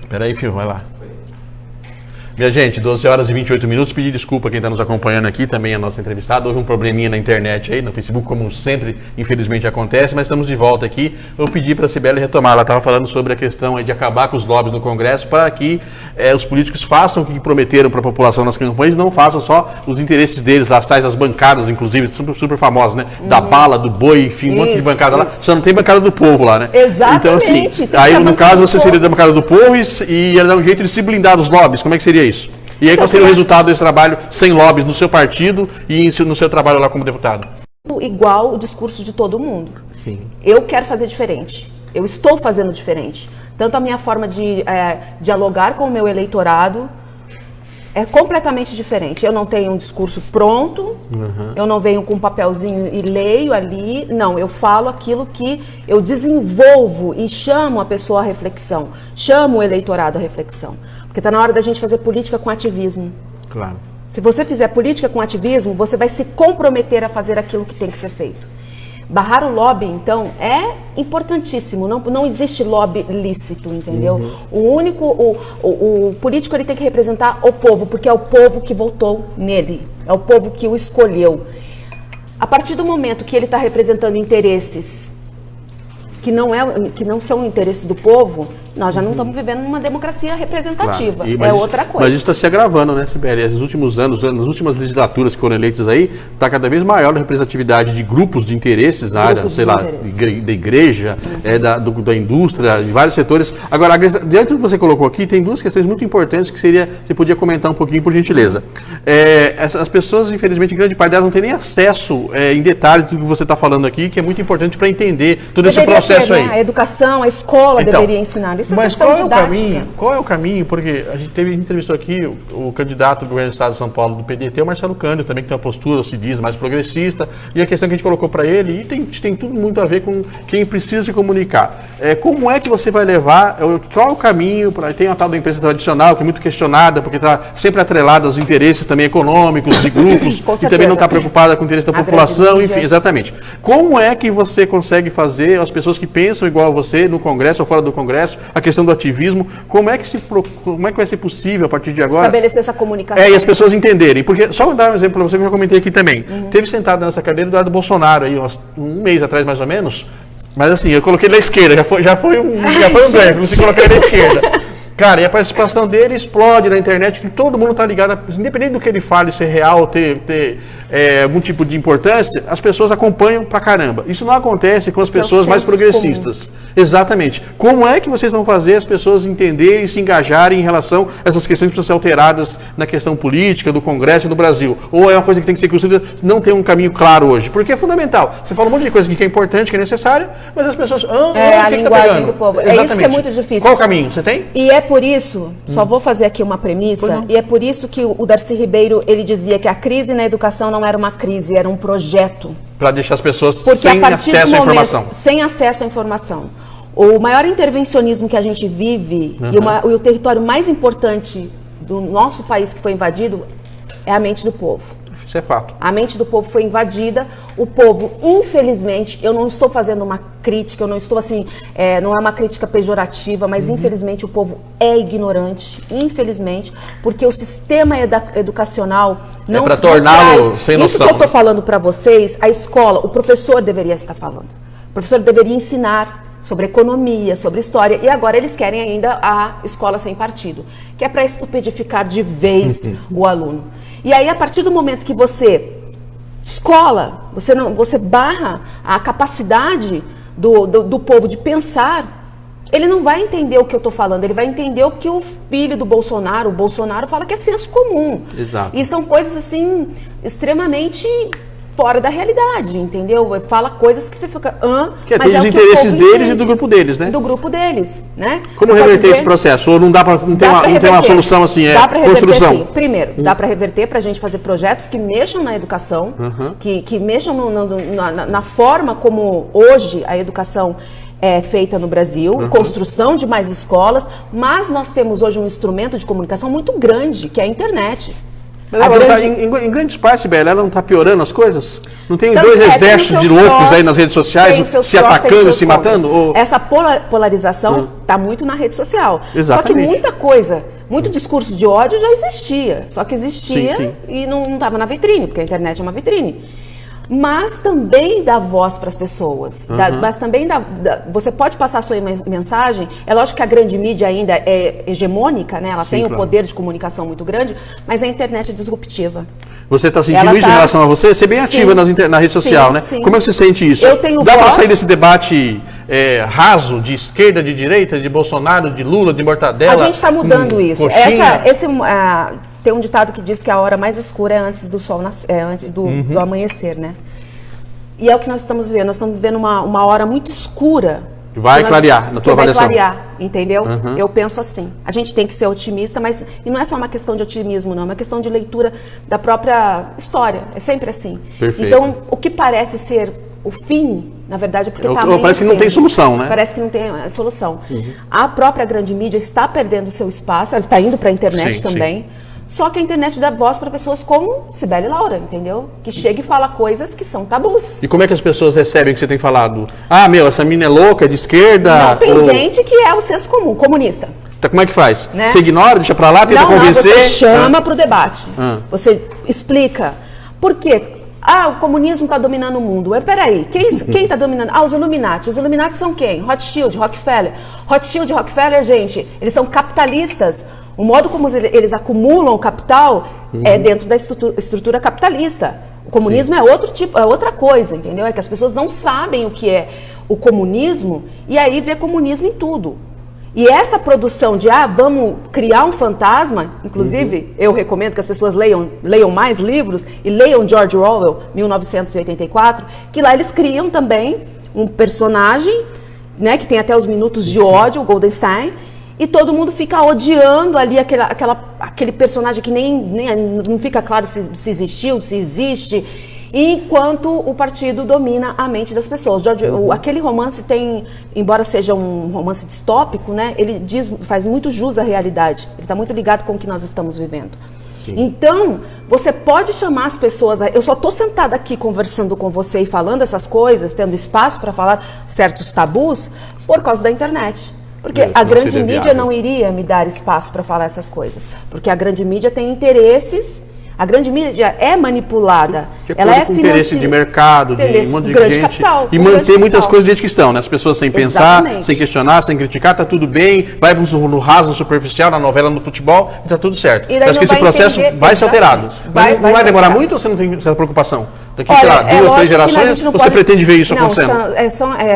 Peraí, filho, vai lá. Minha gente, 12 horas e 28 minutos, pedir desculpa a quem está nos acompanhando aqui, também a nossa entrevistada, houve um probleminha na internet aí, no Facebook, como sempre, infelizmente acontece, mas estamos de volta aqui. Eu pedi para a Cibele retomar, ela estava falando sobre a questão aí de acabar com os lobbies no Congresso para que os políticos façam o que prometeram para a população nas campanhas, não façam só os interesses deles, as tais, as bancadas, inclusive, super famosas, né? Da bala, do boi, enfim, um monte de bancada lá, só não tem bancada do povo lá, né? Exatamente. Então, assim, aí no caso você seria da bancada do povo e ia dar um jeito de se blindar dos lobbies, como é que seria isso? E aí, qual seria o resultado desse trabalho sem lobbies no seu partido e no seu trabalho lá como deputado? Igual o discurso de todo mundo. Sim. Eu quero fazer diferente. Eu estou fazendo diferente. Tanto a minha forma de dialogar com o meu eleitorado é completamente diferente. Eu não tenho um discurso pronto, eu não venho com um papelzinho e leio ali. Não, eu falo aquilo que eu desenvolvo e chamo a pessoa à reflexão, chamo o eleitorado à reflexão. Porque está na hora da gente fazer política com ativismo. Claro. Se você fizer política com ativismo, você vai se comprometer a fazer aquilo que tem que ser feito. Barrar o lobby, então, é importantíssimo. Não existe lobby lícito, entendeu? O político ele tem que representar o povo, porque é o povo que votou nele. É o povo que o escolheu. A partir do momento que ele está representando interesses que não são interesses do povo, nós já não estamos vivendo numa democracia representativa. Claro. Outra coisa. Mas isso está se agravando, né, Cibele? Esses últimos anos, nas últimas legislaturas que foram eleitas aí, está cada vez maior a representatividade de grupos de interesses na área, sei lá, da igreja, da indústria, de vários setores. Agora, diante do que você colocou aqui, tem duas questões muito importantes que você podia comentar um pouquinho, por gentileza. As pessoas, infelizmente, grande parte delas não tem nem acesso em detalhes do que você está falando aqui, que é muito importante para entender todo esse processo aí. A educação, a escola deveria ensinar. Isso é questão didática. Qual é o caminho? Porque a gente entrevistou aqui o candidato do governo do estado de São Paulo do PDT, o Marcelo Cândido, também que tem uma postura, se diz, mais progressista, e a questão que a gente colocou para ele, e tem tudo muito a ver com quem precisa se comunicar. Como é que você vai levar, qual é o caminho, tem uma tal da imprensa tradicional, que é muito questionada, porque está sempre atrelada aos interesses também econômicos de grupos, e também não está preocupada com o interesse da população, enfim, exatamente. Como é que você consegue fazer as pessoas que pensam igual a você, no Congresso ou fora do Congresso, a questão do ativismo, como é que vai ser possível a partir de agora estabelecer essa comunicação e as pessoas entenderem, porque só vou dar um exemplo para você que eu já comentei aqui também. Teve sentado nessa cadeira o Eduardo Bolsonaro aí um mês atrás mais ou menos, mas assim, eu coloquei da esquerda, já foi um ganho, não se coloquei da esquerda. Cara, e a participação dele explode na internet, que todo mundo está ligado, independente do que ele fale, ser real, ter algum tipo de importância, as pessoas acompanham pra caramba. Isso não acontece com as pessoas mais progressistas. Comum. Exatamente. Como é que vocês vão fazer as pessoas entenderem e se engajarem em relação a essas questões que precisam ser alteradas na questão política, do Congresso e do Brasil? Ou é uma coisa que tem que ser construída, não tem um caminho claro hoje? Porque é fundamental. Você fala um monte de coisa que é importante, que é necessária, mas as pessoas... a linguagem do povo. Exatamente. É isso que é muito difícil. Qual o caminho? Você tem? E é por isso, só vou fazer aqui uma premissa, e é por isso que o Darcy Ribeiro, ele dizia que a crise na educação não era uma crise, era um projeto. Para deixar as pessoas sem acesso à informação. Sem acesso à informação. O maior intervencionismo que a gente vive e o território mais importante do nosso país que foi invadido é a mente do povo. Isso é fato. A mente do povo foi invadida. O povo, infelizmente, eu não estou fazendo uma crítica, eu não estou assim, não é uma crítica pejorativa, mas infelizmente o povo é ignorante, infelizmente, porque o sistema educacional não para torná-lo sem noção. Isso que eu estou falando para vocês, a escola, o professor deveria estar falando. O professor deveria ensinar sobre economia, sobre história, e agora eles querem ainda a escola sem partido, que é para estupidificar de vez o aluno. E aí, a partir do momento que você você barra a capacidade do povo de pensar, ele não vai entender o que eu estou falando, ele vai entender o que o filho do Bolsonaro, o Bolsonaro, fala que é senso comum. Exato. E são coisas, assim, extremamente fora da realidade, entendeu? Fala coisas que você fica... que é todos os interesses deles e do grupo deles, né? Do grupo deles, né? Como reverter esse processo? Ou não tem uma solução assim, dá pra reverter, construção? Sim. Primeiro, dá para reverter para a gente fazer projetos que mexam na educação, que mexam na forma como hoje a educação é feita no Brasil, construção de mais escolas, mas nós temos hoje um instrumento de comunicação muito grande, que é a internet. Mas ela tá, em grandes partes, Bela, ela não está piorando as coisas? Não tem dois exércitos de loucos aí nas redes sociais se atacando, se matando? Ou... Essa polarização está muito na rede social. Exatamente. Só que muita coisa, muito discurso de ódio já existia. Só que existia e não estava na vitrine, porque a internet é uma vitrine. Mas também dá voz para as pessoas. Mas também você pode passar a sua mensagem. É lógico que a grande mídia ainda é hegemônica, né? Ela tem o poder de comunicação muito grande, mas a internet é disruptiva. Você está sentindo isso em relação a você? Você é bem ativa na rede social, né? Como é que você sente isso? Eu tenho Dá para sair desse debate raso, de esquerda, de direita, de Bolsonaro, de Lula, de Mortadela? A gente está mudando isso. Tem um ditado que diz que a hora mais escura é antes do sol antes do amanhecer, né? E é o que nós estamos vivendo. Nós estamos vivendo uma hora muito escura. Vai clarear, na tua avaliação. Vai clarear, entendeu? Eu penso assim. A gente tem que ser otimista, mas e não é só uma questão de otimismo, não. É uma questão de leitura da própria história. É sempre assim. Perfeito. Então, o que parece ser o fim, na verdade, é porque está parece que não tem solução, né? Parece que não tem solução. A própria grande mídia está perdendo seu espaço, ela está indo para a internet também. Só que a internet dá voz para pessoas como Cibele Laura, entendeu? Que chega e fala coisas que são tabus. E como é que as pessoas recebem o que você tem falado? Ah, essa menina é louca, é de esquerda? Não, tem gente que é o senso comum, comunista. Então como é que faz? Né? Você ignora, deixa pra lá, tenta convencer? Não, você chama pro debate. Você explica. Por quê? O comunismo está dominando o mundo. Peraí, quem está dominando? Os Illuminati. Os Illuminati são quem? Rothschild, Rockefeller. Rothschild e Rockefeller, gente, eles são capitalistas. O modo como eles acumulam o capital é dentro da estrutura capitalista. O comunismo é outro tipo, é outra coisa, entendeu? É que as pessoas não sabem o que é o comunismo e aí vê comunismo em tudo. E essa produção de, vamos criar um fantasma, inclusive, eu recomendo que as pessoas leiam mais livros e leiam George Orwell, 1984, que lá eles criam também um personagem, né, que tem até os minutos de ódio, o Goldenstein, e todo mundo fica odiando ali aquele personagem que nem não fica claro se existiu, se existe, enquanto o partido domina a mente das pessoas. Aquele romance tem, embora seja um romance distópico, né, ele faz muito jus à realidade. Ele está muito ligado com o que nós estamos vivendo. Então, você pode chamar as pessoas... Eu só estou sentada aqui conversando com você e falando essas coisas, tendo espaço para falar certos tabus, por causa da internet. Porque a grande mídia não iria me dar espaço para falar essas coisas. Porque a grande mídia tem interesses... A grande mídia é manipulada, ela é financiada. Interesse de mercado, de um monte de grande gente. Capital, e manter muitas coisas do jeito que estão, né? As pessoas sem pensar, sem questionar, sem criticar, tá tudo bem, vai no raso, no superficial, na novela, no futebol, e tá tudo certo. Acho que esse processo vai ser alterado. Não vai demorar muito ou você não tem essa preocupação? Daqui, sei lá, 2, 3 gerações, você pretende ver isso acontecendo?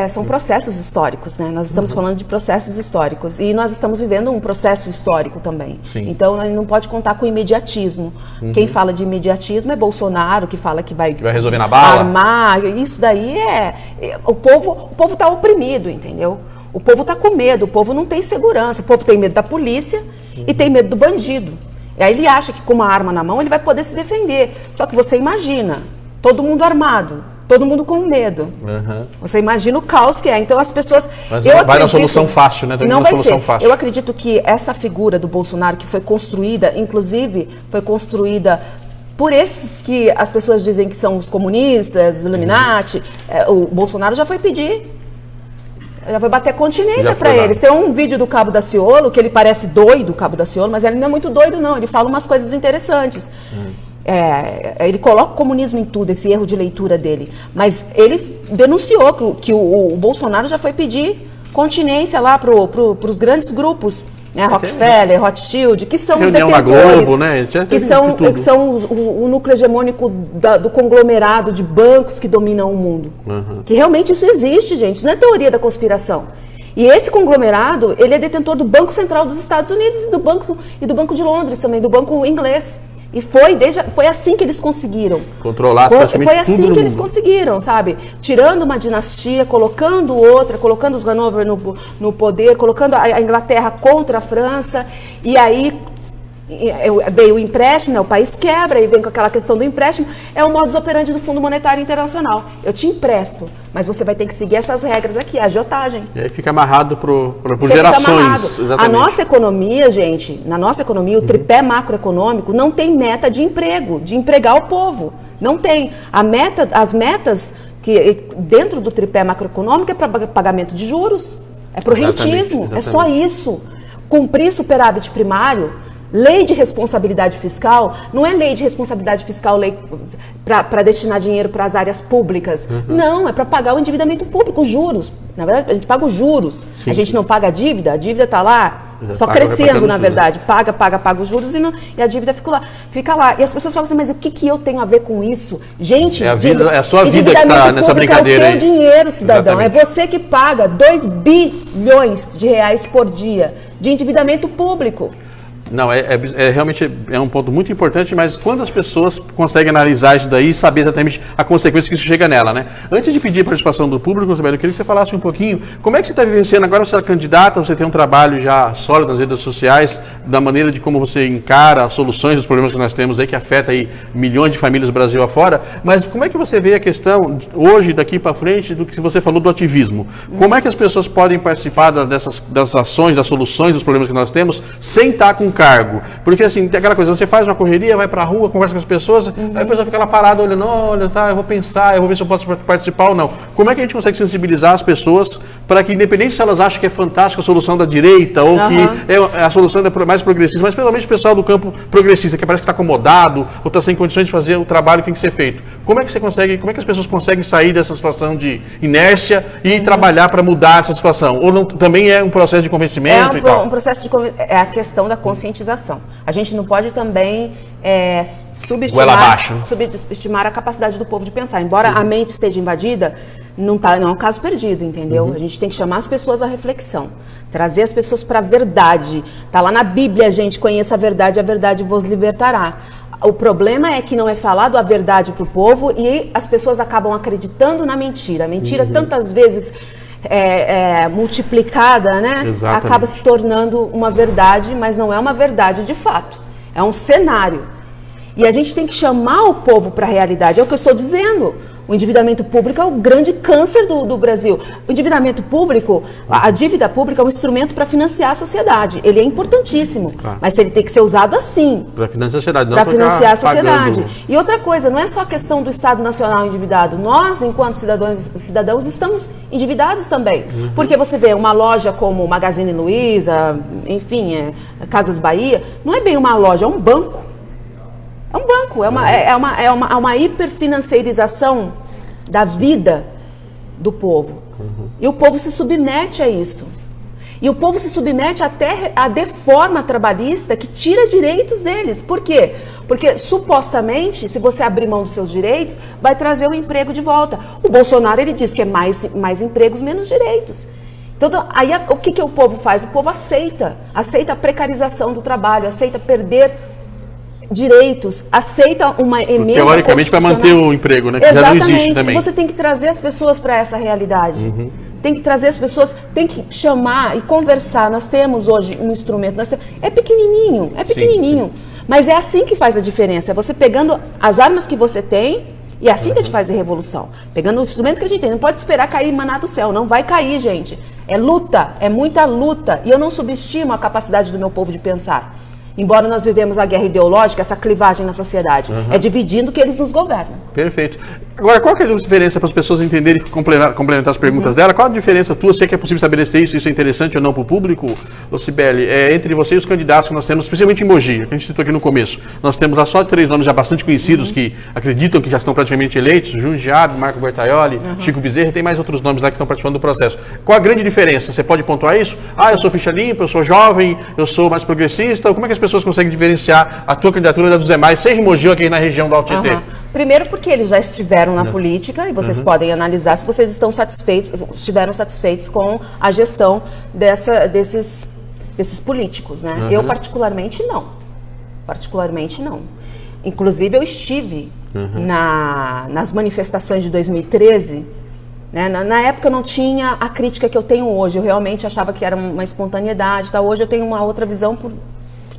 São processos históricos, né? Nós estamos falando de processos históricos. E nós estamos vivendo um processo histórico também. Então, a gente não pode contar com imediatismo. Quem fala de imediatismo é Bolsonaro, que fala que vai resolver na bala. Armar. Isso daí o povo está oprimido, entendeu? O povo está com medo, o povo não tem segurança. O povo tem medo da polícia e tem medo do bandido. E aí ele acha que com uma arma na mão ele vai poder se defender. Só que você imagina... Todo mundo armado, todo mundo com medo. Você imagina o caos que é. Então as pessoas... Mas não vai dar solução fácil, né? Não vai ser. Eu acredito que essa figura do Bolsonaro que foi construída, inclusive, foi construída por esses que as pessoas dizem que são os comunistas, os Illuminati. O Bolsonaro já foi pedir... Já vai bater continência para eles. Tem um vídeo do Cabo Daciolo, que ele parece doido, o Cabo Daciolo, mas ele não é muito doido, não. Ele fala umas coisas interessantes. Ele coloca o comunismo em tudo, esse erro de leitura dele. Mas ele denunciou que o Bolsonaro já foi pedir continência lá para os grandes grupos, né? Rockefeller, Rothschild, que são os detentores, Globo, né? que são o núcleo hegemônico do conglomerado de bancos que dominam o mundo. Que realmente isso existe, gente. Isso não é teoria da conspiração. E esse conglomerado, ele é detentor do Banco Central dos Estados Unidos e do Banco de Londres também, do Banco inglês. E foi assim que eles conseguiram. Controlar praticamente Foi assim que eles conseguiram, sabe? Tirando uma dinastia, colocando outra, colocando os Hanover no poder, colocando a Inglaterra contra a França. E aí veio o empréstimo, né, o país quebra e vem com aquela questão do empréstimo, é o modus operandi do Fundo Monetário Internacional. Eu te empresto, mas você vai ter que seguir essas regras aqui, a agiotagem. E aí fica amarrado por Você gerações. A nossa economia, gente, na nossa economia, o tripé macroeconômico não tem meta de emprego, de empregar o povo. Não tem. As metas que dentro do tripé macroeconômico é para pagamento de juros, é para o rentismo, é só isso. Cumprir superávit primário. Lei de responsabilidade fiscal, não é lei de responsabilidade fiscal para destinar dinheiro para as áreas públicas. Não, é para pagar o endividamento público, os juros. Na verdade, a gente paga os juros. Sim. A gente não paga a dívida está lá, só crescendo, na verdade. Paga os juros e a dívida fica lá. E as pessoas falam assim, mas o que eu tenho a ver com isso? Gente, é a sua vida que está nessa brincadeira. É o teu dinheiro, cidadão. Exatamente. É você que paga 2 bilhões de reais por dia de endividamento público. Não, realmente é um ponto muito importante, mas quando as pessoas conseguem analisar isso daí e saber exatamente a consequência que isso chega nela, né? Antes de pedir a participação do público, Sibeli, eu queria que você falasse um pouquinho como é que você está vivenciando agora, você é candidata, você tem um trabalho já sólido nas redes sociais, da maneira de como você encara as soluções dos problemas que nós temos aí, que afeta aí milhões de famílias do Brasil afora, mas como é que você vê a questão hoje, daqui para frente, do que você falou do ativismo? Como é que as pessoas podem participar das ações, das soluções dos problemas que nós temos, sem estar com cargo? Porque assim, tem aquela coisa, você faz uma correria, vai pra rua, conversa com as pessoas, aí a pessoa fica lá parada olhando, olha, tá, eu vou pensar, eu vou ver se eu posso participar ou não. Como é que a gente consegue sensibilizar as pessoas para que, independente se elas acham que é fantástica a solução da direita ou que é a solução mais progressista, mas principalmente o pessoal do campo progressista, que parece que está acomodado ou está sem condições de fazer o trabalho que tem que ser feito. Como é que as pessoas conseguem sair dessa situação de inércia e trabalhar para mudar essa situação? Ou não, também é um processo de convencimento e tal? É a questão da conscientização. A gente não pode também subestimar a capacidade do povo de pensar. Embora a mente esteja invadida, não é um caso perdido, entendeu? A gente tem que chamar as pessoas à reflexão, trazer as pessoas para a verdade. Está lá na Bíblia, gente, conheça a verdade vos libertará. O problema é que não é falado a verdade para o povo e as pessoas acabam acreditando na mentira. A mentira tantas vezes multiplicada, né? Exatamente. Acaba se tornando uma verdade, mas não é uma verdade de fato. É um cenário. E a gente tem que chamar o povo para a realidade. É o que eu estou dizendo. O endividamento público é o grande câncer do Brasil. O endividamento público, a dívida pública é um instrumento para financiar a sociedade. Ele é importantíssimo, mas ele tem que ser usado assim. Para financiar a sociedade, não para financiar a sociedade. Pagando. E outra coisa, não é só a questão do Estado Nacional endividado. Nós, enquanto cidadãos, estamos endividados também. Porque você vê uma loja como Magazine Luiza, enfim, Casas Bahia, não é bem uma loja, é um banco. É um banco, é uma hiperfinanceirização da vida do povo. E o povo se submete a isso. E o povo se submete até à deforma trabalhista que tira direitos deles. Por quê? Porque, supostamente, se você abrir mão dos seus direitos, vai trazer o emprego de volta. O Bolsonaro, ele diz que é mais empregos, menos direitos. Então, aí o que o povo faz? O povo aceita a precarização do trabalho, aceita perder direitos, aceita uma emenda teoricamente para manter o emprego, né? Que já não existe também. Você tem que trazer as pessoas para essa realidade. Tem que trazer as pessoas, tem que chamar e conversar. Nós temos hoje um instrumento, é pequenininho, sim. Mas é assim que faz a diferença. É você pegando as armas que você tem e é assim que a gente faz a revolução. Pegando o instrumento que a gente tem. Não pode esperar cair maná do céu. Não vai cair, gente. É luta, é muita luta. E eu não subestimo a capacidade do meu povo de pensar. Embora nós vivemos a guerra ideológica, essa clivagem na sociedade. É dividindo que eles nos governam. Perfeito. Agora, qual que é a diferença para as pessoas entenderem e complementar as perguntas dela? Qual a diferença tua, se é que é possível estabelecer isso é interessante ou não para o público, Sibeli, entre você e os candidatos que nós temos, especialmente em Mogi, que a gente citou aqui no começo. Nós temos lá só 3 nomes já bastante conhecidos que acreditam que já estão praticamente eleitos, Jun Giab, Marco Bertaioli, Chico Bezerra, e tem mais outros nomes lá que estão participando do processo. Qual a grande diferença? Você pode pontuar isso? Eu sou ficha limpa, eu sou jovem, eu sou mais progressista. Como é que as pessoas conseguem diferenciar a tua candidatura da dos demais, seja em Mogi ou aqui na região do Alto Tietê? Primeiro porque eles já estiveram na política e vocês podem analisar se vocês estiveram satisfeitos com a gestão desses políticos, né? Eu particularmente não. Inclusive eu estive nas manifestações de 2013, né? Na época eu não tinha a crítica que eu tenho hoje, eu realmente achava que era uma espontaneidade, tá? Hoje eu tenho uma outra visão por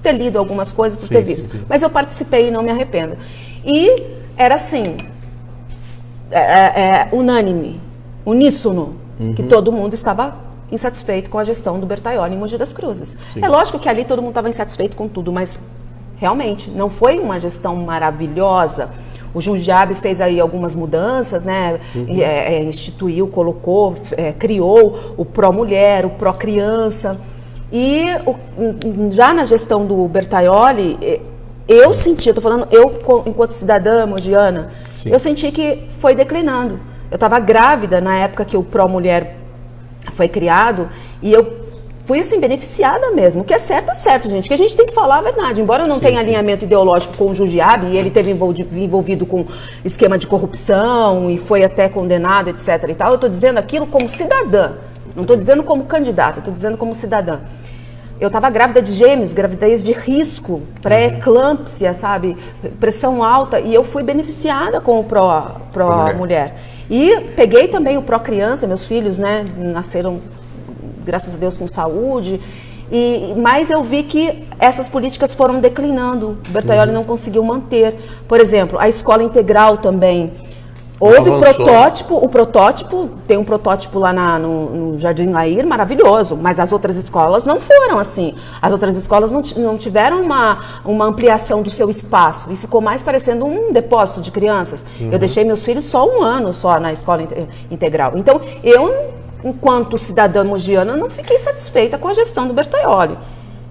ter lido algumas coisas, por ter visto. Mas eu participei e não me arrependo. E era assim, unânime, uníssono, que todo mundo estava insatisfeito com a gestão do Bertaioli em Mogi das Cruzes. É lógico que ali todo mundo estava insatisfeito com tudo, mas realmente não foi uma gestão maravilhosa. O Jundiaí fez aí algumas mudanças, né? Instituiu, colocou, criou o Pró-Mulher, o Pró-Criança. E já na gestão do Bertaioli, eu senti, eu tô falando, eu enquanto cidadã mogiana, eu senti que foi declinando. Eu estava grávida na época que o Pró-Mulher foi criado e eu fui assim, beneficiada mesmo. O que é certo, gente. Que a gente tem que falar a verdade. Embora eu não tenha alinhamento ideológico com o Jundiaí, e ele teve envolvido com esquema de corrupção e foi até condenado, etc. e tal, eu estou dizendo aquilo como cidadã. Não estou dizendo como candidata, estou dizendo como cidadã. Eu estava grávida de gêmeos, gravidez de risco, pré-eclâmpsia, sabe? Pressão alta, e eu fui beneficiada com o Pró-Mulher. E peguei também o Pró-Criança, meus filhos, né, nasceram, graças a Deus, com saúde. Mas eu vi que essas políticas foram declinando. O Bertaioli não conseguiu manter. Por exemplo, a escola integral também. Houve o protótipo, tem um protótipo lá no Jardim Lair, maravilhoso, mas as outras escolas não foram assim. As outras escolas não tiveram uma ampliação do seu espaço e ficou mais parecendo um depósito de crianças. Eu deixei meus filhos só 1 ano só na escola integral. Então, eu, enquanto cidadã mogiana, não fiquei satisfeita com a gestão do Bertaioli.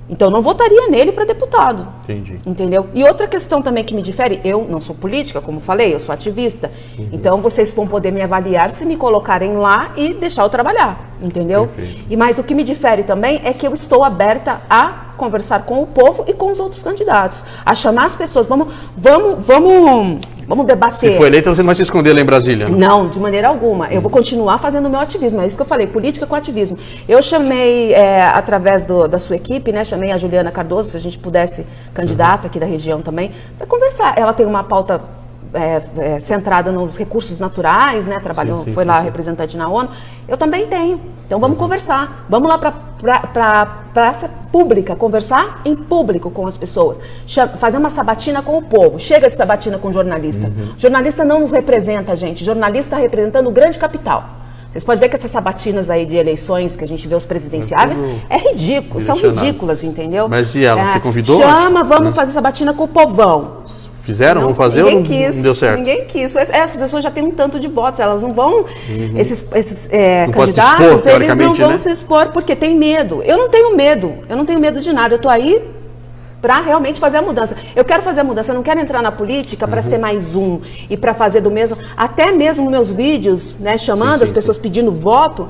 Então, não votaria nele para deputado. Entendi. Entendeu? E outra questão também que me difere, eu não sou política, como falei, eu sou ativista. Então, vocês vão poder me avaliar se me colocarem lá e deixar eu trabalhar. Entendeu? Mas o que me difere também é que eu estou aberta a conversar com o povo e com os outros candidatos. A chamar as pessoas. Vamos debater. Se for eleita, você não vai se esconder lá em Brasília? Né? Não, de maneira alguma. Eu vou continuar fazendo o meu ativismo. É isso que eu falei, política com ativismo. Eu chamei, através da sua equipe, né, chamei a Juliana Cardoso, se a gente pudesse, candidata aqui da região também, para conversar. Ela tem uma pauta centrada nos recursos naturais, né, trabalhou, foi lá representante na ONU. Eu também tenho. Então vamos conversar. Vamos lá para praça pública, conversar em público com as pessoas. Fazer uma sabatina com o povo. Chega de sabatina com jornalista. Jornalista não nos representa, gente. Jornalista está representando o grande capital. Vocês podem ver que essas sabatinas aí de eleições que a gente vê os presidenciáveis é ridículo, são ridículas, entendeu? Mas e ela? Você convidou? Chama, vamos fazer sabatina com o povão. Fizeram? Vão fazer ou não deu certo? Ninguém quis. Essas pessoas já têm um tanto de votos, elas não vão, esses não candidatos, expor, eles não vão, né, se expor porque tem medo. Eu não tenho medo de nada, eu estou aí para realmente fazer a mudança. Eu quero fazer a mudança, eu não quero entrar na política para ser mais um e para fazer do mesmo. Até mesmo meus vídeos, né, chamando as pessoas pedindo voto,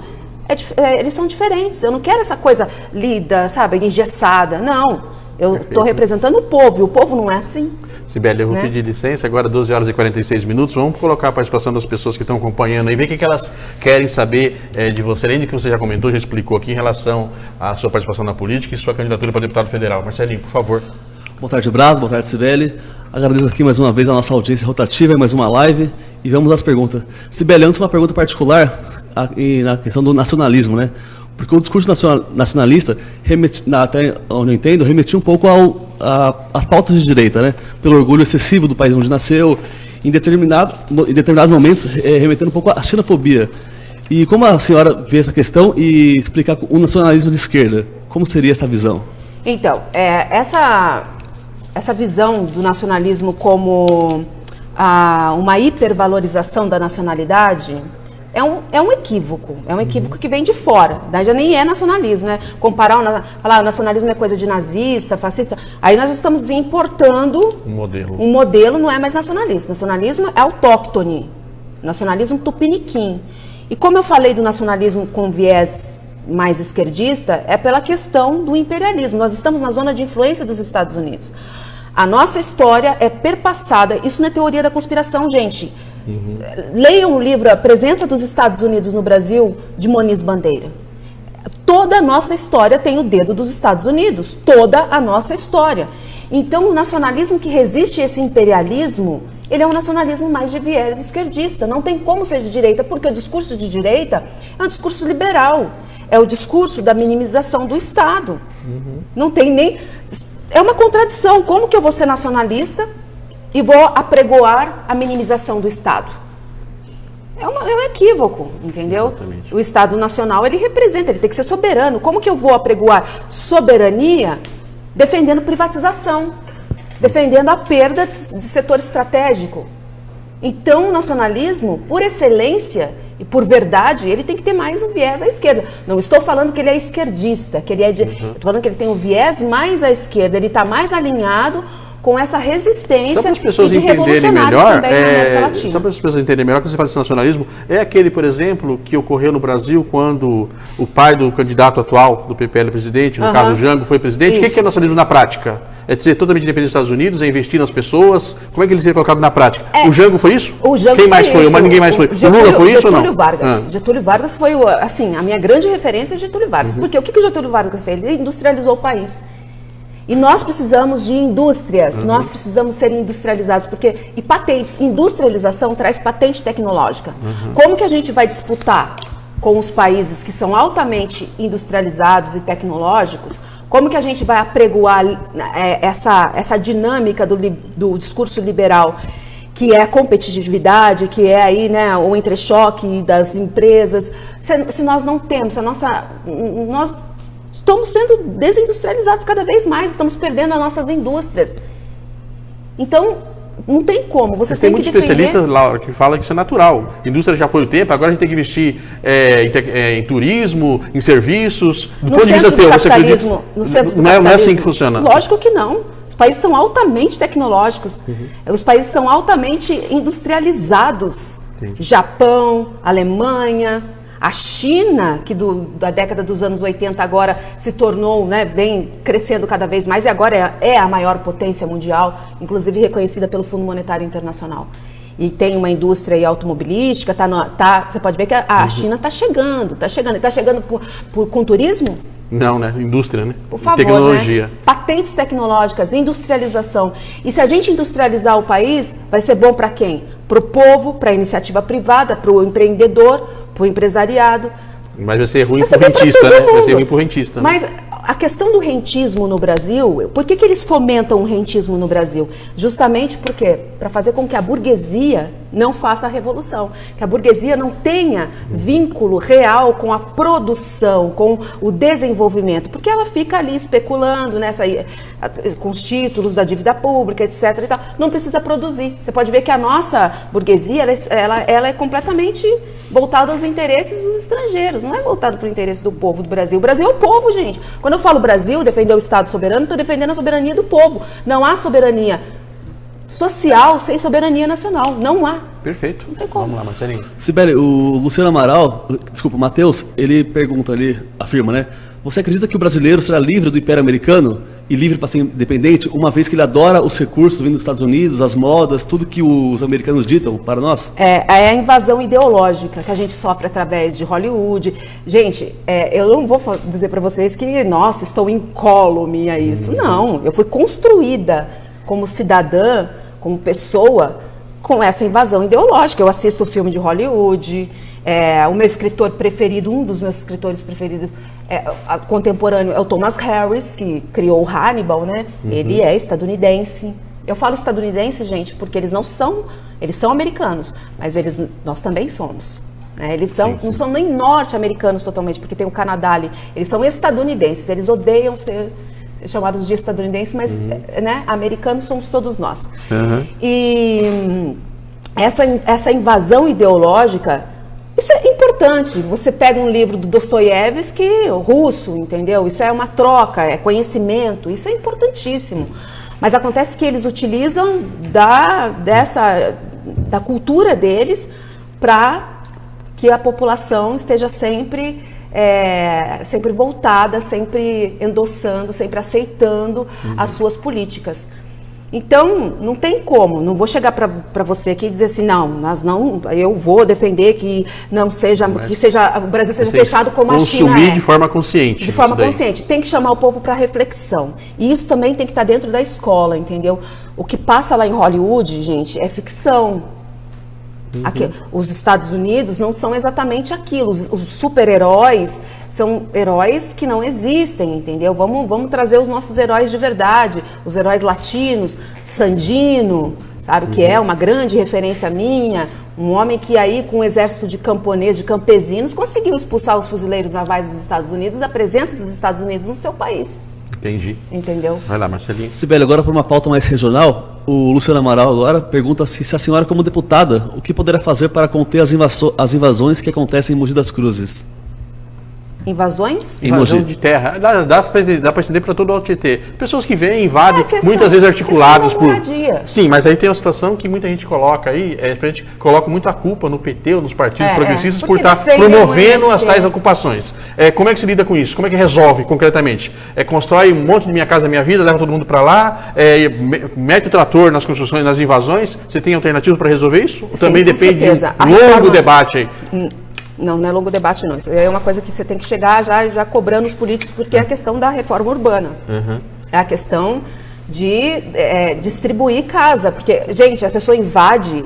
eles são diferentes. Eu não quero essa coisa lida, sabe, engessada. Não, eu estou representando o povo e o povo não é assim. Sibeli, eu vou pedir licença, agora 12 horas e 46 minutos, vamos colocar a participação das pessoas que estão acompanhando aí, ver o que elas querem saber de você, além do que você já comentou, já explicou aqui em relação à sua participação na política e sua candidatura para deputado federal. Marcelinho, por favor. Boa tarde, Braz, boa tarde, Sibeli. Agradeço aqui mais uma vez a nossa audiência rotativa, mais uma live, e vamos às perguntas. Sibeli, antes uma pergunta particular na questão do nacionalismo, né? Porque o discurso nacionalista, até onde eu entendo, remetia um pouco às pautas de direita, né? Pelo orgulho excessivo do país onde nasceu, em determinados momentos, remetendo um pouco à xenofobia. E como a senhora vê essa questão e explicar o nacionalismo de esquerda? Como seria essa visão? Então, essa visão do nacionalismo como uma hipervalorização da nacionalidade é um equívoco. É um equívoco que vem de fora. Daí já nem é nacionalismo, né? Falar o nacionalismo é coisa de nazista, fascista. Aí nós estamos importando um modelo, não é mais nacionalismo. Nacionalismo é autóctone. Nacionalismo tupiniquim. E como eu falei do nacionalismo com viés mais esquerdista, é pela questão do imperialismo. Nós estamos na zona de influência dos Estados Unidos. A nossa história é perpassada. Isso não é teoria da conspiração, gente. Leiam o livro A Presença dos Estados Unidos no Brasil, de Moniz Bandeira. Toda a nossa história tem o dedo dos Estados Unidos. Toda a nossa história. Então, o nacionalismo que resiste a esse imperialismo, ele é um nacionalismo mais de viés esquerdista. Não tem como ser de direita, porque o discurso de direita é um discurso liberal. É o discurso da minimização do Estado. Não tem nem... É uma contradição. Como que eu vou ser nacionalista e vou apregoar a minimização do Estado? É um equívoco, entendeu? Exatamente. O Estado Nacional, ele representa, ele tem que ser soberano. Como que eu vou apregoar soberania defendendo privatização, defendendo a perda de setor estratégico? Então, o nacionalismo, por excelência e por verdade, ele tem que ter mais um viés à esquerda. Não estou falando que ele é esquerdista, que ele é estou falando que ele tem um viés mais à esquerda, ele está mais alinhado com essa resistência e de revolucionários também na América Latina. Só para as pessoas entenderem melhor, quando você fala de nacionalismo, é aquele, por exemplo, que ocorreu no Brasil quando o pai do candidato atual do PPL presidente, no caso o Jango, foi presidente. O que é nacionalismo na prática? É dizer totalmente independente dos Estados Unidos, é investir nas pessoas? Como é que ele seria colocado na prática? O Jango foi isso? O Jango Quem mais foi? Mas ninguém mais foi. O Lula foi isso ou não? Getúlio Vargas. Getúlio Vargas foi, assim, a minha grande referência é Getúlio Vargas. Porque o que o Getúlio Vargas fez? Ele industrializou o país. E nós precisamos de indústrias, nós precisamos ser industrializados, e patentes, industrialização traz patente tecnológica. Como que a gente vai disputar com os países que são altamente industrializados e tecnológicos? Como que a gente vai apregoar essa dinâmica do discurso liberal, que é a competitividade, que é aí, né, o entrechoque das empresas, se nós não temos, nós estamos sendo desindustrializados cada vez mais, estamos perdendo as nossas indústrias. Então, não tem como, você tem que defender... Tem muito especialista, Laura, que fala que isso é natural. A indústria já foi o tempo, agora a gente tem que investir em turismo, em serviços. Do ponto de vista teu, você acredita? No centro do não é capitalismo. assim que funciona? Lógico que não. Os países são altamente tecnológicos. Os países são altamente industrializados. Entendi. Japão, Alemanha... A China, que da década dos anos 80 agora se tornou, né, vem crescendo cada vez mais e agora é a maior potência mundial, inclusive reconhecida pelo Fundo Monetário Internacional. E tem uma indústria automobilística, você pode ver que a China está chegando. Está chegando com turismo? Não, né? Indústria, né? Por favor, tecnologia. Né? Patentes tecnológicas, industrialização. E se a gente industrializar o país, vai ser bom para quem? Para o povo, para a iniciativa privada, para o empreendedor, para o empresariado. Mas vai ser ruim para o rentista, né? Vai ser ruim para o rentista. Mas a questão do rentismo no Brasil, por que eles fomentam o rentismo no Brasil? Justamente porque para fazer com que a burguesia não faça a revolução, que a burguesia não tenha vínculo real com a produção, com o desenvolvimento, porque ela fica ali especulando com os títulos da dívida pública, etc. E tal. Não precisa produzir. Você pode ver que a nossa burguesia ela é completamente voltada aos interesses dos estrangeiros, não é voltado para o interesse do povo do Brasil. O Brasil é o povo, gente. Quando eu falo Brasil, defender o Estado soberano, estou defendendo a soberania do povo. Não há soberania social sem soberania nacional. Não há. Perfeito. Não tem como. Vamos lá, Marcelinho. Sibeli, o Luciano Amaral, desculpa, Matheus, ele pergunta ali, afirma, né? Você acredita que o brasileiro será livre do Império Americano e livre para ser independente, uma vez que ele adora os recursos vindo dos Estados Unidos, as modas, tudo que os americanos ditam para nós? É a invasão ideológica que a gente sofre através de Hollywood. Gente, eu não vou dizer para vocês que, nossa, estou incólume a isso. Não, eu fui construída como cidadã, como pessoa, com essa invasão ideológica. Eu assisto o filme de Hollywood, o meu escritor preferido, um dos meus escritores preferidos contemporâneo é o Thomas Harris, que criou o Hannibal, né? Ele é estadunidense. Eu falo estadunidense, gente, porque eles são americanos, mas nós também somos. Eles não são nem norte-americanos totalmente, porque tem o Canadá ali. Eles são estadunidenses, eles odeiam ser chamados de estadunidenses, mas né, americanos somos todos nós. E essa invasão ideológica, isso é importante. Você pega um livro do Dostoiévski, russo, entendeu? Isso é uma troca, é conhecimento, isso é importantíssimo. Mas acontece que eles utilizam da cultura deles para que a população esteja sempre voltada, sempre endossando, sempre aceitando as suas políticas. Então, não tem como, não vou chegar para você aqui e dizer assim, eu vou defender que não seja, o Brasil seja fechado como a China é. Consumir de forma consciente. De forma consciente. Tem que chamar o povo para reflexão. E isso também tem que estar dentro da escola, entendeu? O que passa lá em Hollywood, gente, é ficção. Aqui, os Estados Unidos não são exatamente aquilo. Os super-heróis são heróis que não existem, entendeu? Vamos trazer os nossos heróis de verdade, os heróis latinos, Sandino, sabe, que é uma grande referência minha, um homem que aí com um exército de camponeses, de campesinos, conseguiu expulsar os fuzileiros navais dos Estados Unidos da presença dos Estados Unidos no seu país. Entendi. Entendeu? Vai lá, Marcelinho. Sibeli, agora para uma pauta mais regional, o Luciano Amaral agora pergunta se a senhora, como deputada, o que poderá fazer para conter as invasões que acontecem em Mogi das Cruzes? Invasões? Invasão de terra. Dá para estender para todo o Alto Tietê. Pessoas que vêm, invadem, muitas vezes articuladas por... Sim, mas aí tem uma situação que muita gente coloca aí, a gente coloca muito a culpa no PT ou nos partidos progressistas por estar promovendo as tais ocupações. Como é que se lida com isso? Como é que resolve concretamente? Constrói um monte de Minha Casa Minha Vida, leva todo mundo para lá, mete o trator nas construções, nas invasões. Você tem alternativa para resolver isso? Sim, também depende de longo debate aí. Não é longo debate não, isso é uma coisa que você tem que chegar já cobrando os políticos, porque é a questão da reforma urbana, é a questão de distribuir casa, porque, gente, a pessoa invade,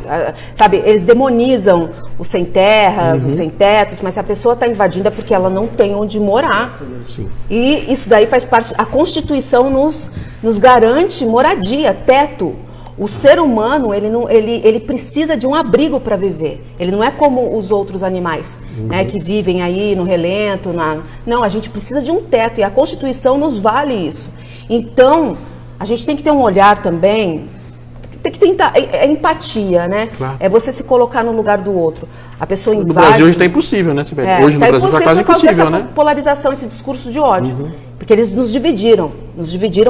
sabe, eles demonizam os sem terras, os sem tetos, mas a pessoa está invadindo é porque ela não tem onde morar. Sim. E isso daí faz parte, a Constituição nos garante moradia, teto. O ser humano, ele precisa de um abrigo para viver. Ele não é como os outros animais, né, que vivem aí no relento. Não, a gente precisa de um teto e a Constituição nos vale isso. Então, a gente tem que ter um olhar também, tem que tentar, empatia, né? Claro. É você se colocar no lugar do outro. A pessoa invade... No Brasil hoje está impossível, né, Sibeli? Hoje no Brasil está quase impossível, né? Polarização, esse discurso de ódio. Porque eles nos dividiram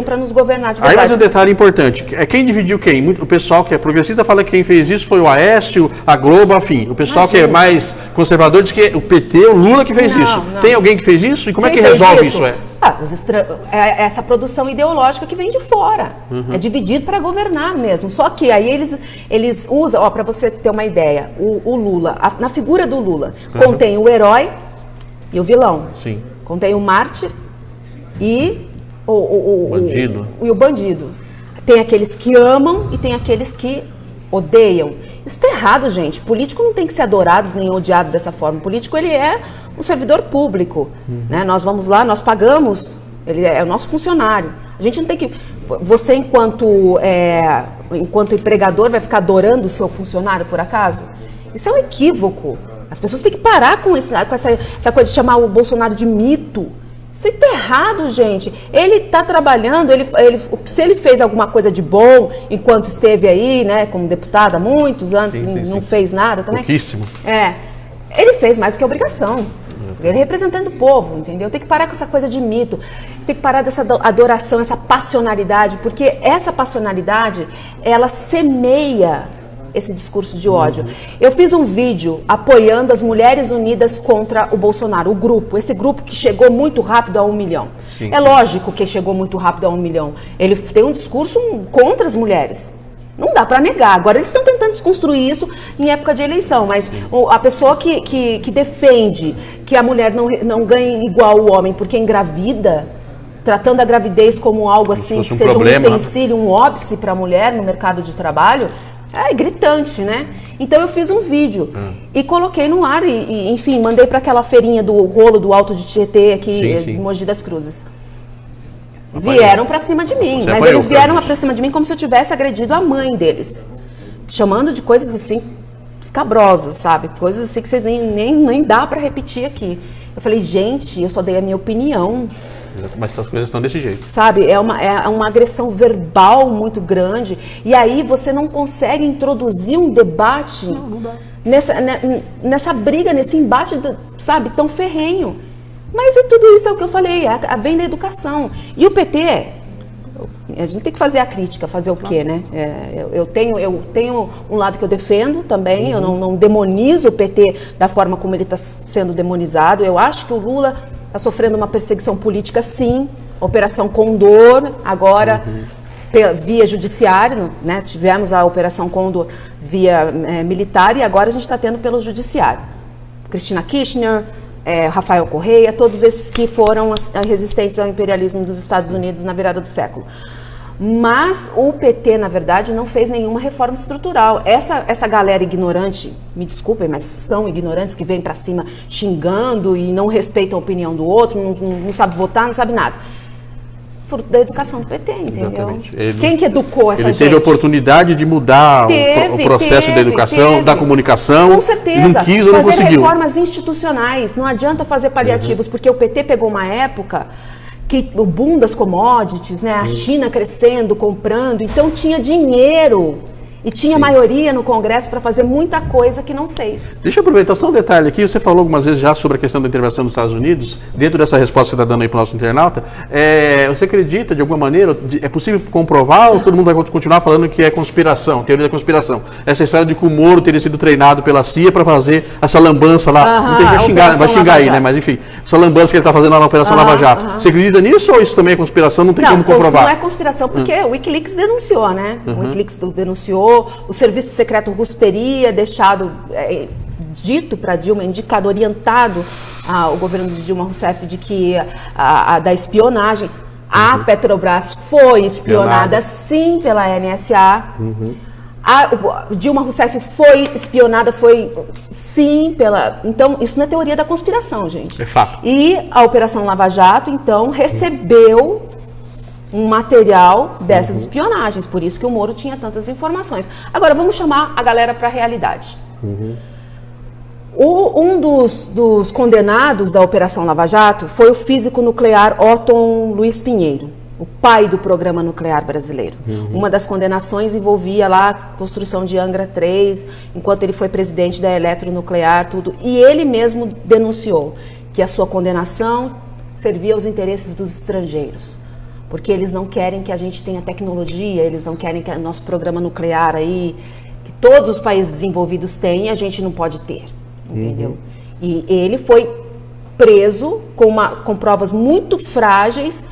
para nos governar de verdade. Aí mais um detalhe importante, quem dividiu quem? O pessoal que é progressista fala que quem fez isso foi o Aécio, a Globo, enfim. O pessoal que é mais conservador diz que é o PT, o Lula que fez isso. Não. Tem alguém que fez isso? E como quem é que resolve isso? Essa produção ideológica que vem de fora. É dividido para governar mesmo. Só que aí eles usam, para você ter uma ideia, o Lula, na figura do Lula, contém o herói e o vilão. Sim. Contém o mártir e o bandido. Tem aqueles que amam e tem aqueles que odeiam. Isso está errado, gente. Político não tem que ser adorado nem odiado dessa forma. O político, ele é um servidor público. Né? Nós vamos lá, nós pagamos, ele é o nosso funcionário. A gente não tem que... Você, enquanto empregador, vai ficar adorando o seu funcionário, por acaso? Isso é um equívoco. As pessoas têm que parar com essa coisa de chamar o Bolsonaro de mito. Isso está errado, gente. Ele está trabalhando, se ele fez alguma coisa de bom enquanto esteve aí, né, como deputado há muitos anos, não fez nada também. Pouquíssimo. Ele fez mais do que a obrigação. Ele é representante do povo, entendeu? Tem que parar com essa coisa de mito, tem que parar dessa adoração, essa passionalidade, porque essa passionalidade, ela semeia esse discurso de ódio. Eu fiz um vídeo apoiando as Mulheres Unidas contra o Bolsonaro, esse grupo que chegou muito rápido a 1 milhão. Sim. É lógico que chegou muito rápido a 1 milhão. Ele tem um discurso contra as mulheres. Não dá para negar. Agora eles estão tentando desconstruir isso em época de eleição, mas a pessoa que defende que a mulher não ganhe igual o homem porque engravida, tratando a gravidez como algo assim, que seja um utensílio, um óbice para a mulher no mercado de trabalho, é gritante, né? Então eu fiz um vídeo e coloquei no ar e enfim, mandei para aquela feirinha do rolo do Alto de Tietê aqui em Mogi das Cruzes. Vieram para cima de mim, mas eles vieram para cima de mim como se eu tivesse agredido a mãe deles, chamando de coisas assim escabrosas, sabe? Coisas assim que vocês nem dá para repetir aqui. Eu falei, gente, eu só dei a minha opinião. Mas essas coisas estão desse jeito. Sabe, é uma agressão verbal muito grande. E aí você não consegue introduzir um debate nessa briga, nesse embate, sabe, tão ferrenho. Mas tudo isso é o que eu falei, vem da educação. E o PT, a gente tem que fazer a crítica, fazer o quê, né? Eu tenho um lado que eu defendo também, eu não demonizo o PT da forma como ele está sendo demonizado. Eu acho que o Lula está sofrendo uma perseguição política, sim. Operação Condor, agora via judiciário, né? Tivemos a Operação Condor via militar e agora a gente está tendo pelo judiciário. Cristina Kirchner, Rafael Correia, todos esses que foram resistentes ao imperialismo dos Estados Unidos na virada do século. Mas o PT, na verdade, não fez nenhuma reforma estrutural. Essa galera ignorante, me desculpem, mas são ignorantes que vêm para cima xingando e não respeitam a opinião do outro, não sabe votar, não sabe nada. Fruto da educação do PT, entendeu? Quem que educou essa gente? Ele teve a oportunidade de mudar o processo da educação, da comunicação. Com certeza. Não quis ou não conseguiu. Fazer reformas institucionais. Não adianta fazer paliativos, porque o PT pegou uma época que o boom das commodities, né? A China crescendo, comprando, então tinha dinheiro e tinha maioria no Congresso para fazer muita coisa que não fez. Deixa eu aproveitar só um detalhe aqui, você falou algumas vezes já sobre a questão da intervenção dos Estados Unidos, dentro dessa resposta que você está dando aí para o nosso internauta, você acredita de alguma maneira, é possível comprovar ou todo mundo vai continuar falando que é conspiração, teoria da conspiração? Essa história de que o Moro teria sido treinado pela CIA para fazer essa lambança lá, muita gente vai xingar aí, né? Mas enfim, essa lambança que ele está fazendo lá na Operação Lava Jato. Você acredita nisso ou isso também é conspiração, não tem como comprovar? Não é conspiração, porque o Wikileaks denunciou, né? O Wikileaks denunciou, o Serviço Secreto Russo teria deixado, dito para Dilma, indicado, orientado ao governo de Dilma Rousseff de que da espionagem. A Petrobras foi espionada sim pela NSA. A Dilma Rousseff foi espionada, sim pela... Então, isso não é teoria da conspiração, gente. É fato. E a Operação Lava Jato, então, recebeu um material dessas espionagens, por isso que o Moro tinha tantas informações. Agora, vamos chamar a galera para a realidade. Um dos condenados da Operação Lava Jato foi o físico nuclear Otton Luiz Pinheiro, o pai do programa nuclear brasileiro. Uma das condenações envolvia lá a construção de Angra 3, enquanto ele foi presidente da Eletronuclear, tudo. E ele mesmo denunciou que a sua condenação servia aos interesses dos estrangeiros. Porque eles não querem que a gente tenha tecnologia, eles não querem que o nosso programa nuclear aí, que todos os países desenvolvidos têm, a gente não pode ter, entendeu? E ele foi preso com provas muito frágeis,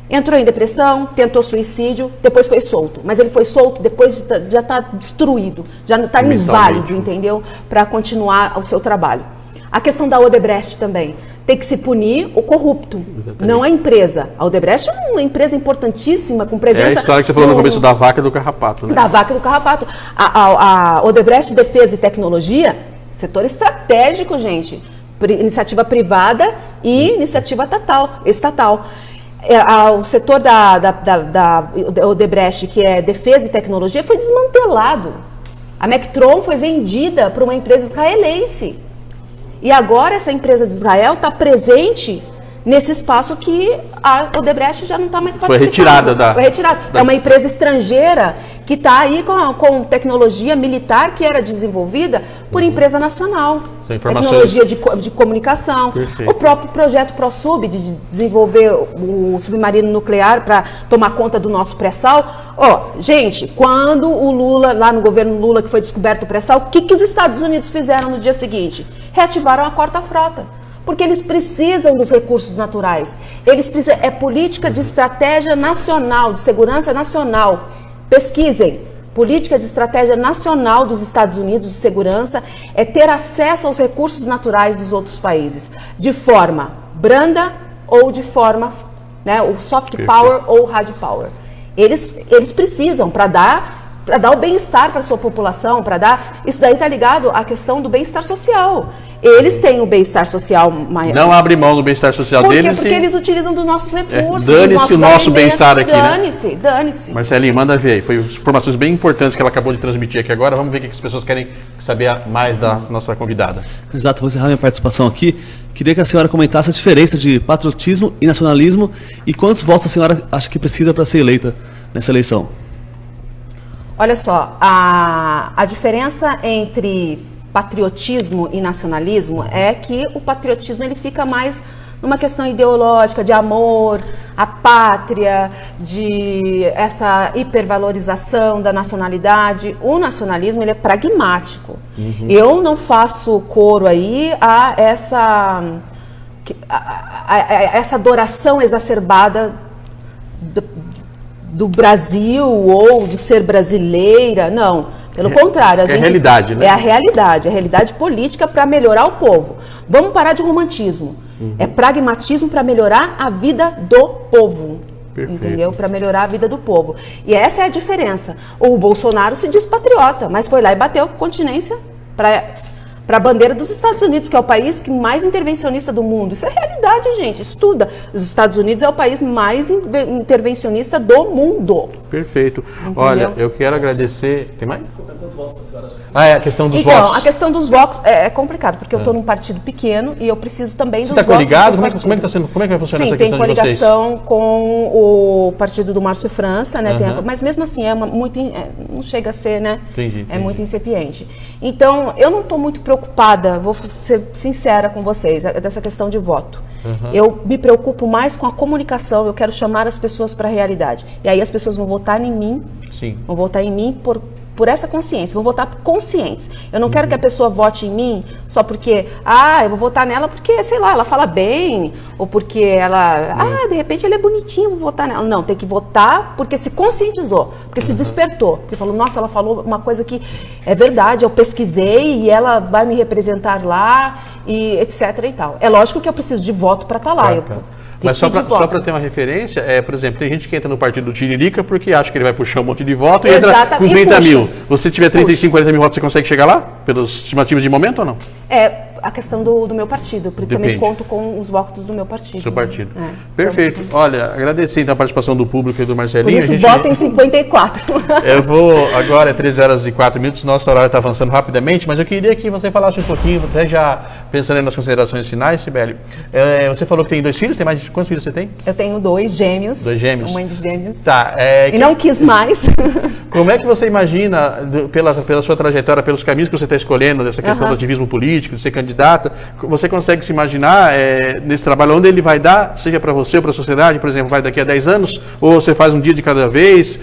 entrou em depressão, tentou suicídio, depois foi solto. Mas ele foi solto depois já está destruído, já está inválido, entendeu? Para continuar o seu trabalho. A questão da Odebrecht também. Tem que se punir o corrupto, não a empresa. A Odebrecht é uma empresa importantíssima, com presença... É a história que você falou no começo da vaca e do carrapato, né? Da vaca e do carrapato. A Odebrecht Defesa e Tecnologia, setor estratégico, gente. Iniciativa privada e iniciativa estatal. O setor da Odebrecht, que é defesa e tecnologia, foi desmantelado. A Mectron foi vendida para uma empresa israelense. E agora essa empresa de Israel está presente nesse espaço que a Odebrecht já não está mais participando. Foi retirada. É uma empresa estrangeira que está aí com tecnologia militar que era desenvolvida por empresa nacional. Tecnologia de comunicação. Perfeito. O próprio projeto ProSub, de desenvolver o submarino nuclear para tomar conta do nosso pré-sal. Gente, quando o Lula, lá no governo Lula, que foi descoberto o pré-sal, o que os Estados Unidos fizeram no dia seguinte? Reativaram a quarta frota. Porque eles precisam dos recursos naturais. É política de estratégia nacional, de segurança nacional. Pesquisem. Política de estratégia nacional dos Estados Unidos de segurança é ter acesso aos recursos naturais dos outros países, de forma branda ou de forma, né, o soft power ou hard power. Eles precisam para dar o bem-estar para a sua população, para dar... Isso daí está ligado à questão do bem-estar social. Eles têm o bem-estar social maior. Não abre mão do bem-estar social deles. Porque eles utilizam dos nossos recursos. Dane-se o nosso bem-estar aqui, Dane-se. Marcelinho, manda ver aí. Foi informações bem importantes que ela acabou de transmitir aqui agora. Vamos ver o que as pessoas querem saber mais da nossa convidada. Exato, vou encerrar minha participação aqui. Queria que a senhora comentasse a diferença de patriotismo e nacionalismo e quantos votos a senhora acha que precisa para ser eleita nessa eleição. Olha só, a diferença entre patriotismo e nacionalismo é que o patriotismo ele fica mais numa questão ideológica, de amor à pátria, de essa hipervalorização da nacionalidade. O nacionalismo ele é pragmático. Eu não faço coro aí a essa adoração exacerbada do Brasil ou de ser brasileira, não. Pelo contrário. É a realidade, né? É a realidade política para melhorar o povo. Vamos parar de romantismo. É pragmatismo para melhorar a vida do povo. Perfeito. Entendeu? Para melhorar a vida do povo. E essa é a diferença. O Bolsonaro se diz patriota, mas foi lá e bateu continência para a bandeira dos Estados Unidos, que é o país mais intervencionista do mundo. Isso é realidade, gente. Estuda. Os Estados Unidos é o país mais intervencionista do mundo. Perfeito. Entendeu? Olha, eu quero agradecer... Tem mais? É a questão dos então, votos. a questão dos votos é complicado, porque eu estou num partido pequeno e eu preciso também dos Você votos. Está coligado? do Como é que partido. tá sendo? Como é que vai funcionar Sim, essa tem questão de vocês? coligação com o partido do Márcio França, né? Mas mesmo assim não chega a ser, né? Entendi. É muito incipiente. Então, eu não estou muito preocupada, vou ser sincera com vocês, dessa questão de voto. Eu me preocupo mais com a comunicação, eu quero chamar as pessoas para a realidade. E aí as pessoas vão votar em mim, Sim. vão votar em mim por essa consciência, vão votar conscientes. Eu não quero que a pessoa vote em mim só porque, eu vou votar nela porque, sei lá, ela fala bem, ou porque ela, de repente ela é bonitinha, vou votar nela. Não, tem que votar porque se conscientizou, porque se despertou, porque falou, nossa, ela falou uma coisa que é verdade, eu pesquisei e ela vai me representar lá, e etc e tal. É lógico que eu preciso de voto para estar lá. Mas só para ter uma referência, por exemplo, tem gente que entra no partido do Tiririca porque acha que ele vai puxar um monte de voto e entra com 30 mil. Se tiver 35, 40 mil votos, você consegue chegar lá? Pelas estimativas de momento ou não? É a questão do meu partido, porque Depende. também conto com os votos do meu partido. Seu partido. Né? Perfeito. Então, olha, agradecer então a participação do público e do Marcelinho. por isso, votem 54. Eu vou, agora é 13 horas e 4 minutos, nosso horário está avançando rapidamente, mas eu queria que você falasse um pouquinho, até já pensando nas considerações finais, Sibeli. Você falou que tem 2 filhos, quantos filhos você tem? Eu tenho 2 gêmeos. 2 gêmeos. Mãe de gêmeos. Tá. E não quis mais. Como é que você imagina, pela sua trajetória, pelos caminhos que você está escolhendo, dessa questão do ativismo político, de ser candidata, você consegue se imaginar nesse trabalho, onde ele vai dar, seja para você ou para a sociedade, por exemplo, vai daqui a 10 anos, ou você faz um dia de cada vez,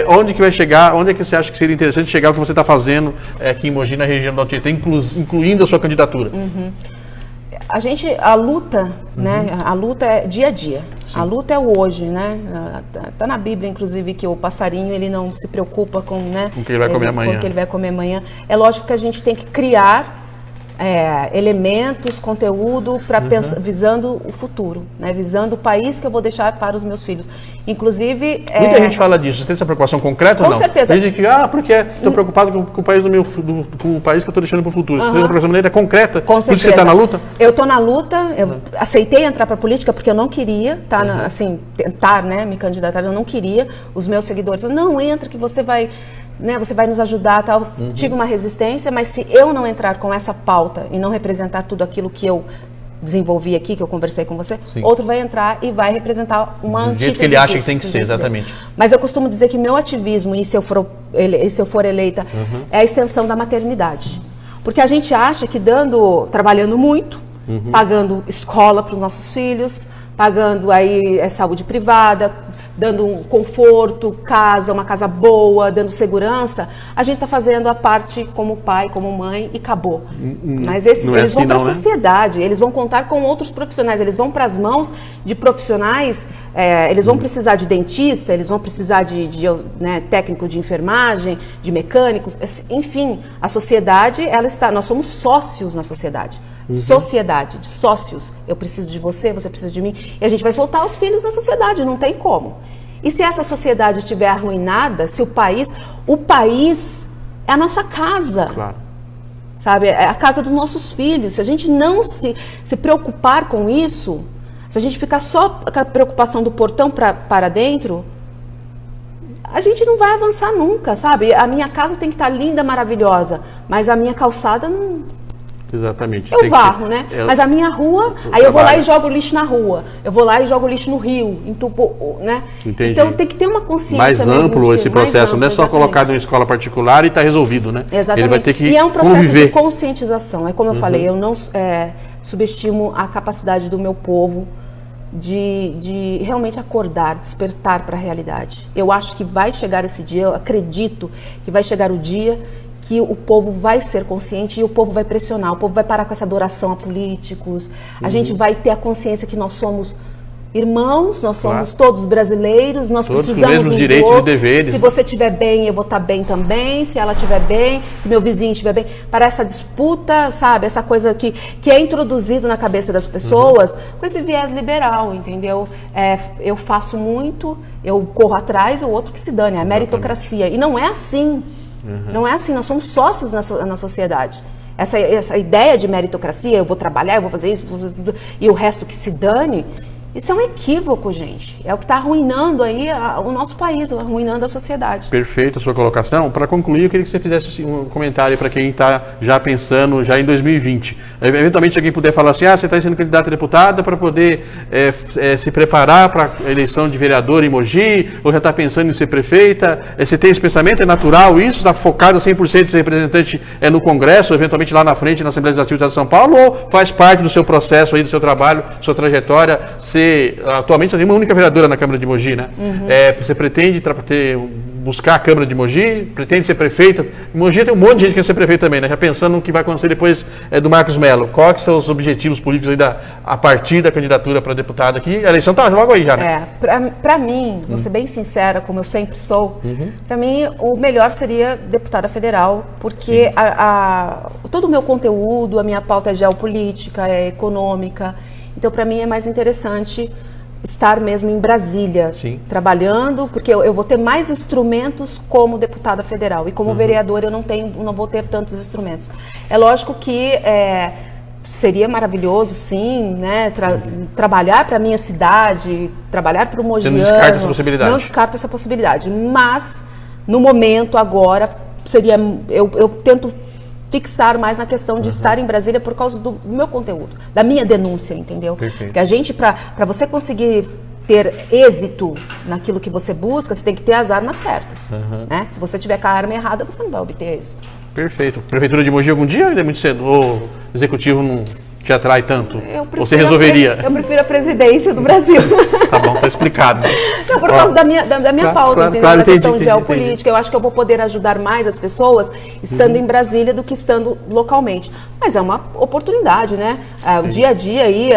onde que vai chegar, onde é que você acha que seria interessante chegar o que você está fazendo aqui em Mogi, na região do Alto Tietê, incluindo a sua candidatura? A luta, né? A luta é dia a dia. Sim. A luta é o hoje, né? Tá na Bíblia, inclusive, que o passarinho ele não se preocupa com, né? Com o que ele vai comer amanhã. Com o que ele vai comer amanhã. É lógico que a gente tem que criar elementos, conteúdo para visando o futuro, né? Visando o país que eu vou deixar para os meus filhos. Inclusive... Muita gente fala disso. Você tem essa preocupação concreta ou não? Com certeza. Tem gente que, porque estou preocupado com o país com o país que eu estou deixando para o futuro. Tem essa preocupação de maneira concreta? Com certeza. Por isso que você está na luta? Eu estou na luta, eu aceitei entrar para a política porque eu não queria, tentar, né, me candidatar, eu não queria. Os meus seguidores falaram, não, entra que você vai... Né, você vai nos ajudar, tal. Tive uma resistência, mas se eu não entrar com essa pauta e não representar tudo aquilo que eu desenvolvi aqui, que eu conversei com você, Sim. outro vai entrar e vai representar uma antítese. Do jeito que ele acha que tem que ser, exatamente. Mas eu costumo dizer que meu ativismo, e se eu for eleita, é a extensão da maternidade. Porque a gente acha que trabalhando muito, pagando escola para os nossos filhos, pagando aí saúde privada, dando um conforto, uma casa boa, dando segurança, a gente está fazendo a parte como pai, como mãe e acabou. Mas eles vão para a sociedade, eles vão contar com outros profissionais, eles vão para as mãos de profissionais, eles vão precisar de dentista, eles vão precisar de técnico de enfermagem, de mecânicos, enfim, a sociedade, nós somos sócios na sociedade. Sociedade, de sócios. Eu preciso de você, você precisa de mim. E a gente vai soltar os filhos na sociedade, não tem como. E se essa sociedade estiver arruinada, se o país é a nossa casa. Claro. Sabe? É a casa dos nossos filhos. Se a gente não se preocupar com isso, se a gente ficar só com a preocupação do portão para dentro, a gente não vai avançar nunca, sabe? A minha casa tem que estar linda, maravilhosa, mas a minha calçada não... Exatamente. Eu varro, né? Mas a minha rua, aí eu vou lá e jogo lixo na rua. Eu vou lá e jogo lixo no rio, entupo, né? Entendi. Então tem que ter uma consciência mais amplo esse processo, não é só colocado em escola particular e está resolvido, né? Exatamente. Ele vai ter que e é um processo conviver. De conscientização. É como eu falei, eu não subestimo a capacidade do meu povo de realmente acordar, despertar para a realidade. Eu acho que vai chegar esse dia, eu acredito que vai chegar o dia que o povo vai ser consciente e o povo vai pressionar, o povo vai parar com essa adoração a políticos, a gente vai ter a consciência que nós somos irmãos, nós somos todos brasileiros, nós todos precisamos com os mesmos um do direitos outro. e deveres. Se você estiver bem, eu vou estar bem também. Se ela estiver bem, se meu vizinho estiver bem. Para essa disputa, sabe? Essa coisa que é introduzido na cabeça das pessoas com esse viés liberal, entendeu? Eu faço muito, eu corro atrás, o outro que se dane. É a meritocracia. E não é assim. Não é assim. Nós somos sócios na sociedade. Essa ideia de meritocracia, eu vou trabalhar, eu vou fazer isso, e o resto que se dane, isso é um equívoco, gente. É o que está arruinando aí o nosso país, arruinando a sociedade. Perfeito a sua colocação. Para concluir, eu queria que você fizesse um comentário para quem está já pensando já em 2020. Eventualmente, se alguém puder falar assim, você está sendo candidata a deputada para poder se preparar para a eleição de vereador em Mogi, ou já está pensando em ser prefeita. Você tem esse pensamento? É natural isso? Está focado 100% de ser representante no Congresso, eventualmente lá na frente, na Assembleia Legislativa do Estado de São Paulo, ou faz parte do seu processo aí, do seu trabalho, sua trajetória, atualmente só tem uma única vereadora na Câmara de Mogi, né? Você pretende buscar a Câmara de Mogi? Pretende ser prefeita? Em Mogi tem um monte de gente que quer ser prefeita também, né? Já pensando no que vai acontecer depois do Marcos Mello. Quais são os objetivos políticos aí a partir da candidatura para deputada aqui? A eleição está logo aí já, né? Para mim, vou ser bem sincera, como eu sempre sou, para mim o melhor seria deputada federal, porque todo o meu conteúdo, a minha pauta é geopolítica, é econômica. Então, para mim, é mais interessante estar mesmo em Brasília, trabalhando, porque eu vou ter mais instrumentos como deputada federal. E como vereadora, eu não vou ter tantos instrumentos. É lógico que seria maravilhoso, sim, né, trabalhar para a minha cidade, trabalhar para o mogiano. Você não descarta essa possibilidade? Não descarto essa possibilidade. Mas, no momento, agora, eu tento fixar mais na questão de estar em Brasília por causa do meu conteúdo, da minha denúncia, entendeu? Perfeito. Porque a gente, para você conseguir ter êxito naquilo que você busca, você tem que ter as armas certas, né? Se você tiver com a arma errada, você não vai obter êxito. Perfeito. Prefeitura de Mogi algum dia ou ainda é muito cedo? Ou o executivo não te atrai tanto? Ou você resolveria? Eu prefiro a presidência do Brasil. Tá bom, tá explicado. Não, por causa da minha pauta, entendeu? Claro, da questão entendi. geopolítica. Eu acho que eu vou poder ajudar mais as pessoas estando em Brasília do que estando localmente. Mas é uma oportunidade, né? O dia a dia aí,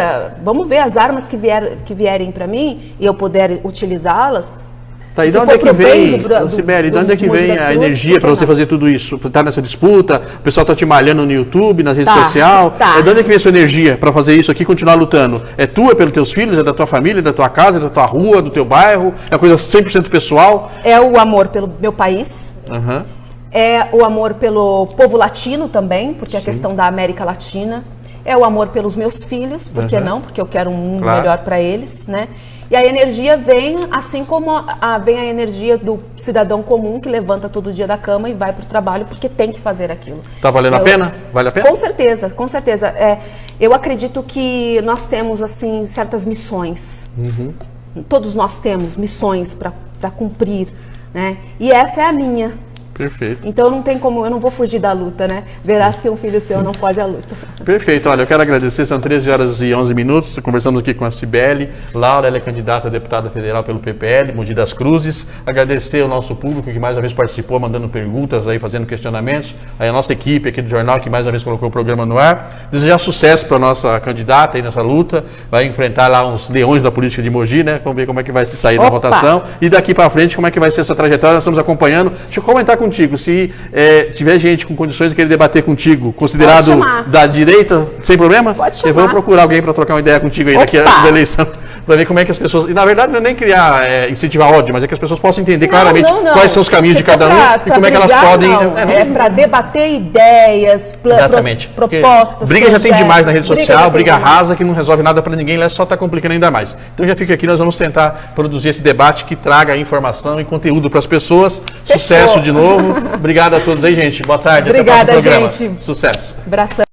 vamos ver as armas que vierem para mim e eu puder utilizá-las. Tá, e de onde é que vem, Cibele, de onde é que vem a energia para você fazer tudo isso? Tá nessa disputa? O pessoal tá te malhando no YouTube, nas redes sociais? De onde é que vem a sua energia para fazer isso aqui e continuar lutando? É tua, é pelos teus filhos, é da tua família, é da tua casa, é da tua rua, do teu bairro? É uma coisa 100% pessoal? É o amor pelo meu país. É o amor pelo povo latino também, porque é a questão da América Latina. É o amor pelos meus filhos, por que não? Porque eu quero um mundo melhor para eles, né? E a energia vem, assim como vem a energia do cidadão comum que levanta todo dia da cama e vai para o trabalho porque tem que fazer aquilo. Tá valendo a pena? Vale a pena? Com certeza, com certeza. Eu acredito que nós temos, assim, certas missões. Todos nós temos missões para cumprir, né? E essa é a minha. Perfeito. Então não tem como, eu não vou fugir da luta, né? Verás que um filho seu não foge à luta. Perfeito. Olha, eu quero agradecer, são 13 horas e 11 minutos, conversamos aqui com a Cibele. Laura, ela é candidata a deputada federal pelo PPL, Mogi das Cruzes. Agradecer ao nosso público que mais uma vez participou, mandando perguntas aí, fazendo questionamentos. Aí a nossa equipe aqui do jornal que mais uma vez colocou o programa no ar. Desejar sucesso para a nossa candidata aí nessa luta. Vai enfrentar lá uns leões da política de Mogi, né? Vamos ver como é que vai se sair na votação. E daqui para frente, como é que vai ser a sua trajetória. Nós estamos acompanhando. Deixa eu comentar contigo. Se tiver gente com condições de querer debater contigo, considerado da direita, sem problema, eu vou procurar alguém para trocar uma ideia contigo aí daqui a eleição, para ver como é que as pessoas... E na verdade não é nem criar, incentivar ódio, mas é que as pessoas possam entender claramente quais são os caminhos de cada um e como é que elas podem... É para debater ideias, propostas, briga já tem demais na rede social, briga rasa que não resolve nada para ninguém, só está complicando ainda mais. Então já fica aqui, nós vamos tentar produzir esse debate que traga informação e conteúdo para as pessoas. Sucesso de novo. Obrigado a todos aí, gente. Boa tarde. Obrigada, até o próximo programa. gente. Sucesso. Abração.